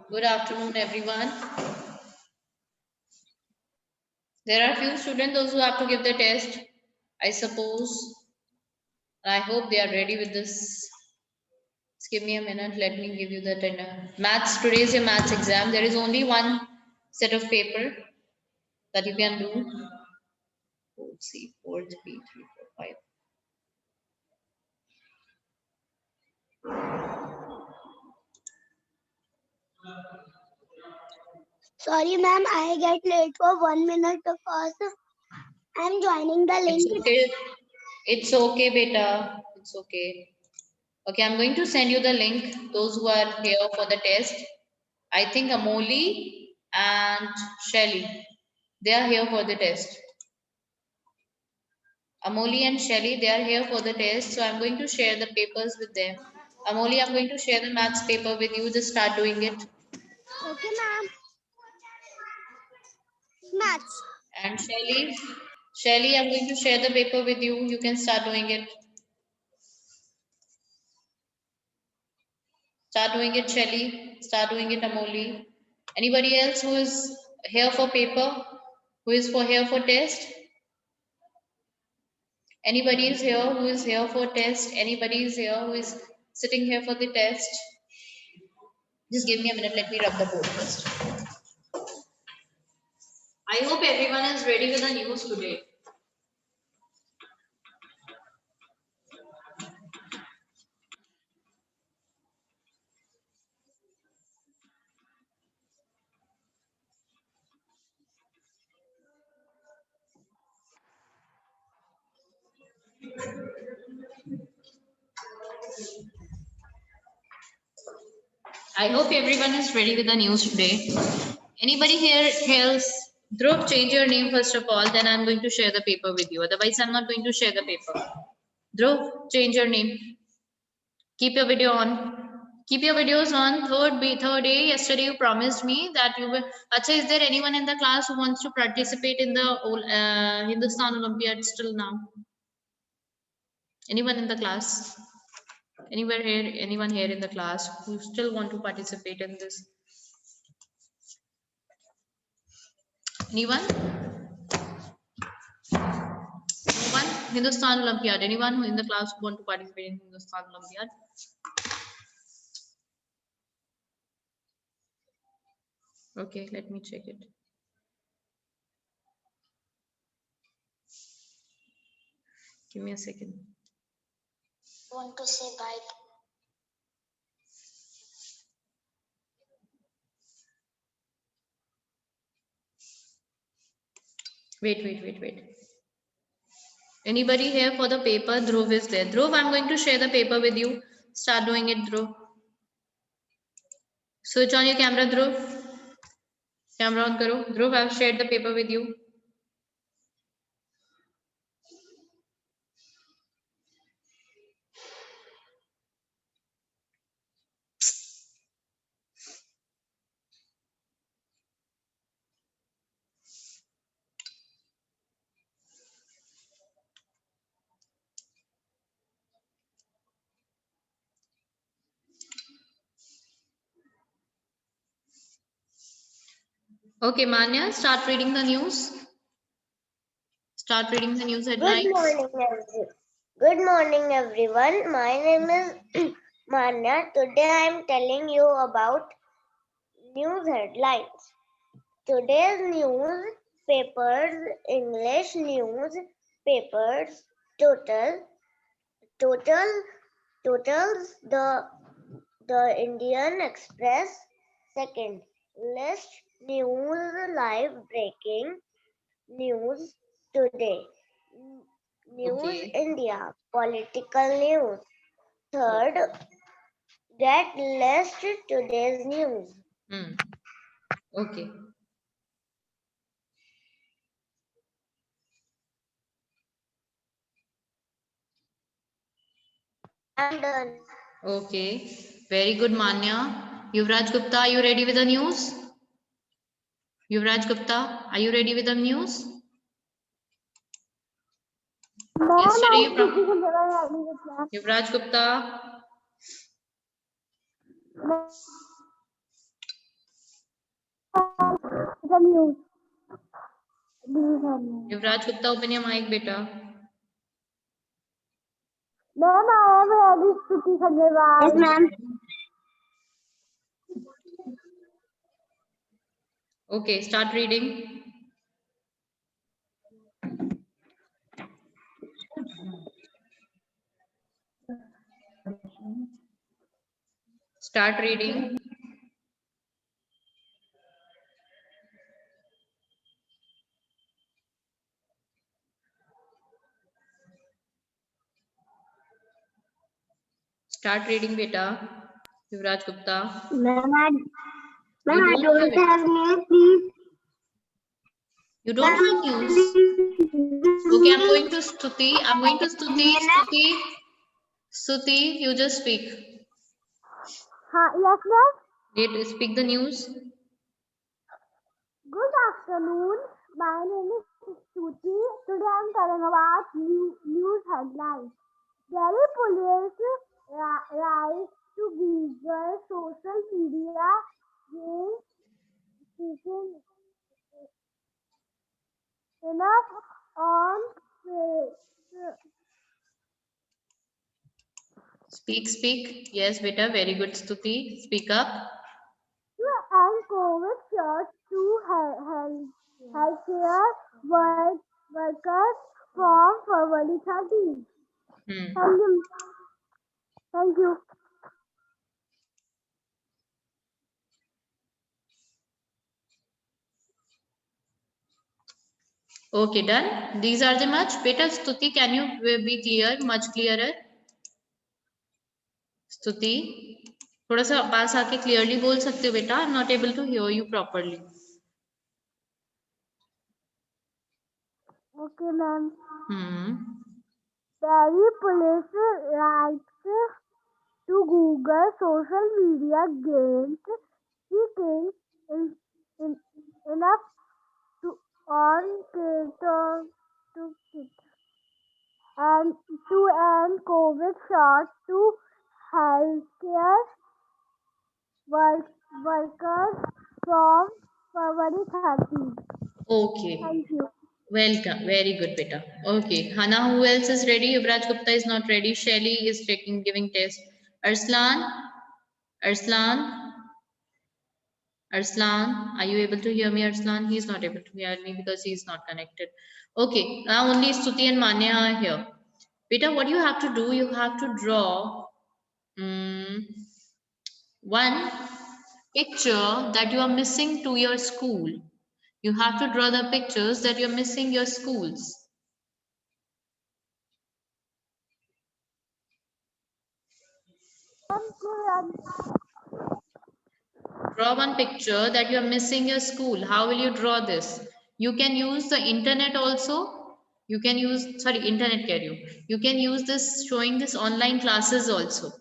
Good afternoon, everyone. There are few students those who have to give the test, I suppose. I hope they are ready with this. Just give me a minute. Let me give you the maths. Today is your maths exam. There is only one set of paper that you can do. 4C, 4, 3, 4, 5. Sorry, ma'am, I get late for 1 minute because I'm joining the link. It's okay. It's okay, beta. It's okay. Okay, I'm going to send you the link. Those who are here for the test. I think Amoli and Shelly, they are here for the test. Amoli and Shelly, they are here for the test. So I'm going to share the papers with them. Amoli, I'm going to share the maths paper with you. Just start doing it. Okay, ma'am. Maths. And Shelly, I'm going to share the paper with you. You can start doing it. Start doing it, Shelly. Start doing it, Amoli. Anybody else who is here for paper? Who is here for test? Anybody is here who is here for test? Anybody is here who is sitting here for the test? Just give me a minute. Let me rub the board first. I hope everyone is ready with the news today. I hope everyone is ready with the news today. Anybody here else? Dhruv, change your name first of all, then I'm going to share the paper with you. Otherwise, I'm not going to share the paper. Dhruv, change your name. Keep your video on. Keep your videos on. Third day. Yesterday you promised me that you will. Acha, is there anyone in the class who wants to participate in the Hindustan Olympiad still now? Anyone in the class? Anywhere here? Anyone here in the class who still want to participate in this? Anyone? No one? Hindustan Olympiad. Anyone who in the class who want to participate in Hindustan Olympiad? Okay, let me check it. Give me a second. Want to say bye. Wait. Anybody here for the paper? Dhruv is there. Dhruv, I'm going to share the paper with you. Start doing it, Dhruv. Switch on your camera, Dhruv. Camera on karo. Dhruv, I've shared the paper with you. Okay, Manya, start reading the news. Start reading the news headlines. Good morning, everyone. My name is Manya. Today I am telling you about news headlines. Today's newspapers, English newspapers, totals the Indian Express. Second, list news live breaking news today. News Okay. India, political news. Third, get list today's news. Okay. I'm done. Okay. Very good, Manya. Yuvraj Gupta, are you ready with the news? Yuvraj Gupta, are you ready with the news? Yesterday you promised. Yuvraj Gupta. The news. News and news. Yuvraj Gupta, open your mic, beta. Ma'am, I am ready to teach Khandelwal. Yes, ma'am. Okay, start reading. Start reading. Start reading, beta. Yuvraj Gupta. Ma'am, You I don't don't have it. have news, please. You don't have news. Okay, I'm going to Stuti. I'm going to Stuti. Stuti. Stuti, you just speak. Yes, ma'am. Wait, speak the news. Good afternoon. My name is Shruti. Today I'm telling about news headlines. Delhi police rise to Google social media games seeking enough on Speak. Yes, beta. Very good, Stuti. Speak up. and COVID shots to healthcare workers from February 13. Hmm. Thank you. Thank you. Okay, done. These are the much. Beta, Stuti, can you be clear? Much clearer. स्तुति थोड़ा सा पास आके clearly बोल सकते हो बेटा? I am not able to hear you properly. Okay, ma'am. Hmm. Delhi police writes to Google social media games seeking in, enough to on to and to end COVID shots to healthcare workers from February 13. Okay. Thank you. Welcome. Very good, beta. Okay. Hana, who else is ready? Yuvraj Gupta is not ready. Shelly is giving test. Arslan. Arslan. Arslan. Are you able to hear me, Arslan? He is not able to hear me because he is not connected. Okay. Now only Stuti and Manya are here. Beta, what you have to do? You have to draw one picture that you are missing to your school. You have to draw the pictures that you're missing your schools. Draw one picture that you're missing your school. How will you draw this? You can use the internet also. You can use, sorry, internet carry. You can use this showing this online classes also.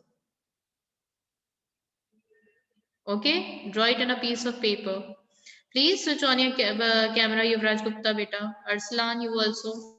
Okay, draw it on a piece of paper. Please switch on your camera, Yuvraj Gupta beta. Arslan, you also.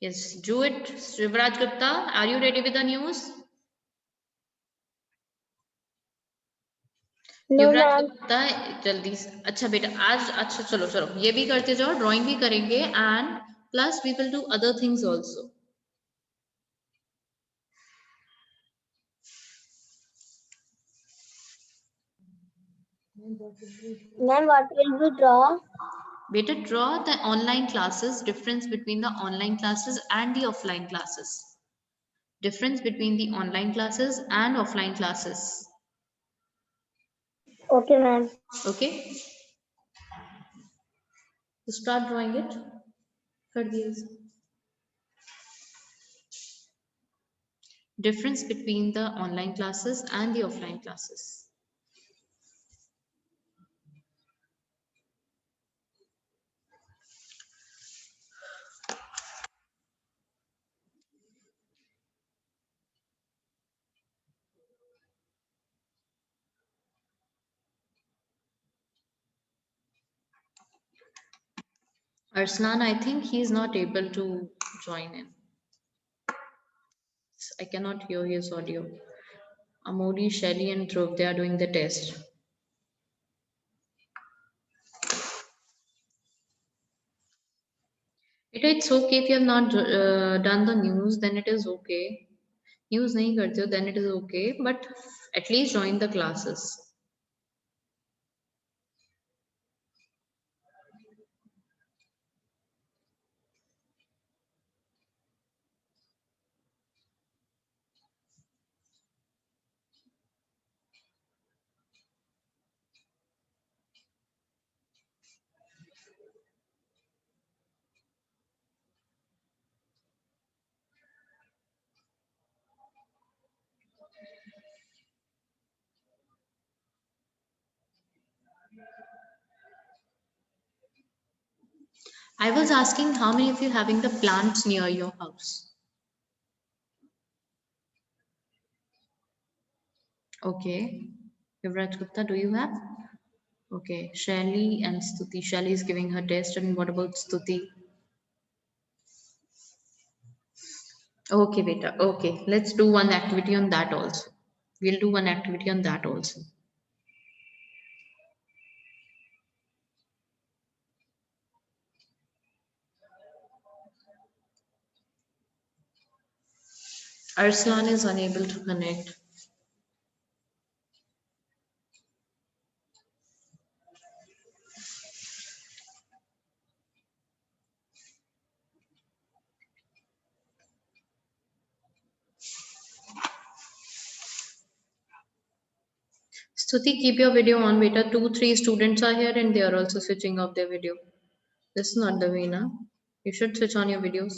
Yes, do it. Shivraj Gupta, are you ready with the news? No, Yuvraj ma'am. Gupta जल्दी से अच्छा बेटा आज अच्छा चलो चलो ये भी करते जाओ ड्राइंग भी करेंगे and plus we will do other things also Ma'am, what will we draw? बेटा draw the online classes difference between the online classes and the offline classes difference between the online classes and offline classes Okay, ma'am. okay so start drawing it कर दिया difference between the online classes and the offline classes Arslan, I think he is not able to join in. I cannot hear his audio. Amodi, Shelly, and Dhruv, they are doing the test. It's okay if you have not done the news, then it is okay. News nahi karte ho, then it is okay. But at least join the classes. I was asking how many of you having the plants near your house? Okay. Yuvraj Gupta, do you have? Okay. Shelly and Stuti. Shelly is giving her test. And what about Stuti? Okay, beta. Okay. Let's do one activity on that also. We'll do one activity on that also. Arslan is unable to connect. Stuti, keep your video on, beta. 2, 3 students are here and they are also switching off their video. This is not the way, na? You should switch on your videos.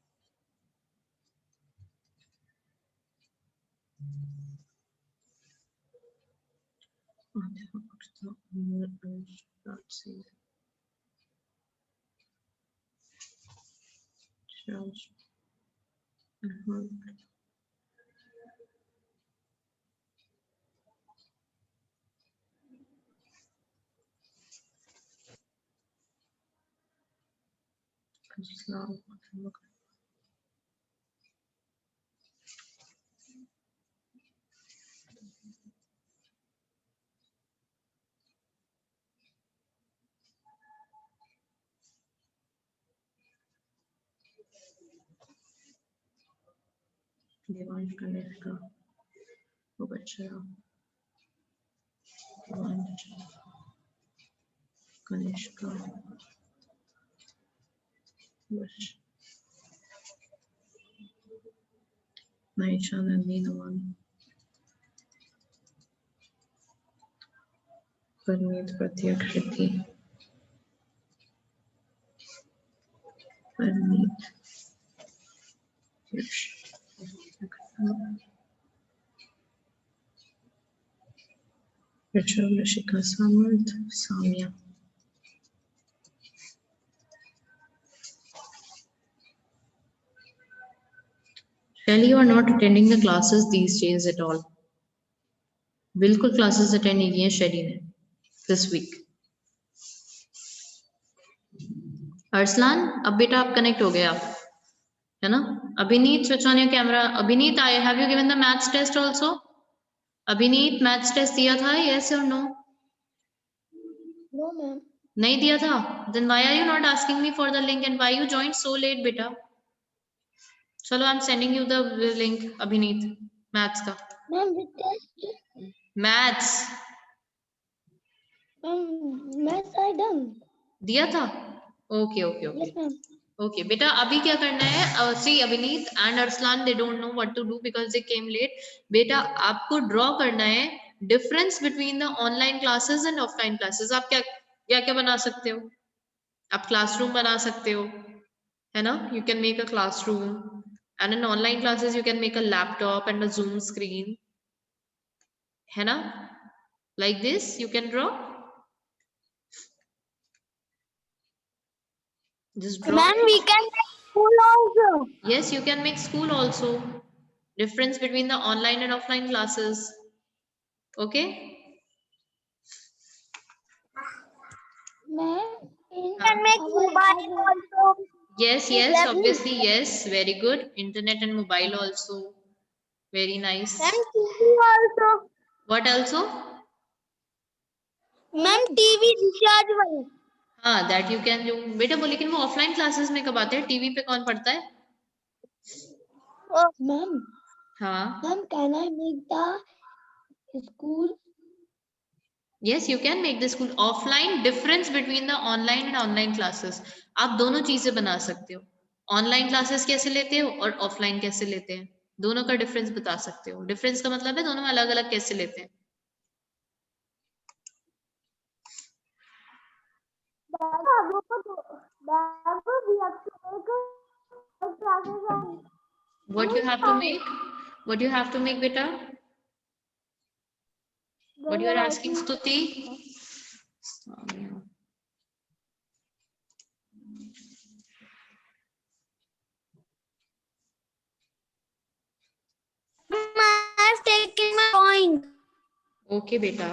Okay. Devansh Kanishka, Mubashira, Devansh Kanishka, Mubash- Maisha, Nandini, Naman, Parmeet, Pratyak, Shruti, Parmeet, Yash, Rishabh, Rishika, Samarth, Samya. Shelly, you are not attending the classes these days at all. बिल्कुल classes attend नहीं किए शेली ने this week. Arsalan, अब बेटा आप connect हो गए आप, है ना? अभिनीत, switch on your camera. Abhineet, I have you given the maths test also? Abhineet, maths test दिया था, यस और नो? No, ma'am. नहीं दिया था? Then why are you not asking me for the link and why you joined so late बेटा? चलो, I am sending you the link Abhinit, maths का. Ma'am, the test. मैथ्स Maths I done. दिया था? Okay okay okay. Yes, ma'am. Okay बेटा, अभी क्या करना है? See Abhinit and Arsalan, they don't know what to do because they came late. बेटा, आपको ड्रॉ करना है difference between the online classes and offline classes. आप क्या क्या क्या बना सकते हो? आप क्लासरूम बना सकते हो, है ना? You can make a classroom and in online classes you can make a laptop and a Zoom screen, है ना? Like this you can draw. Just draw. Ma'am, we can make school also. Yes, you can make school also. Difference between the online and offline classes. Okay? Ma'am, We can make mobile also. Yes, yes, obviously, yes. Very good. Internet and mobile also. Very nice. Ma'am, TV also. What also? Ma'am, TV recharge one. हाँ, that you can do. बेटा वो, लेकिन वो offline classes में कब आते हैं? TV पे कौन पढ़ता है? Oh, ma'am. हाँ. Ma'am, can I make the school? Yes, you can make the school offline. Difference between the online and online classes. आप दोनों चीजें बना सकते हो. ऑनलाइन क्लासेस कैसे लेते हो और ऑफलाइन कैसे लेते हैं, दोनों का डिफरेंस बता सकते हो. डिफरेंस का मतलब है दोनों में अलग अलग कैसे लेते हैं. What you have to make? What you have to make, beta? What you are asking, Stuti? I have taken my point. Okay, beta.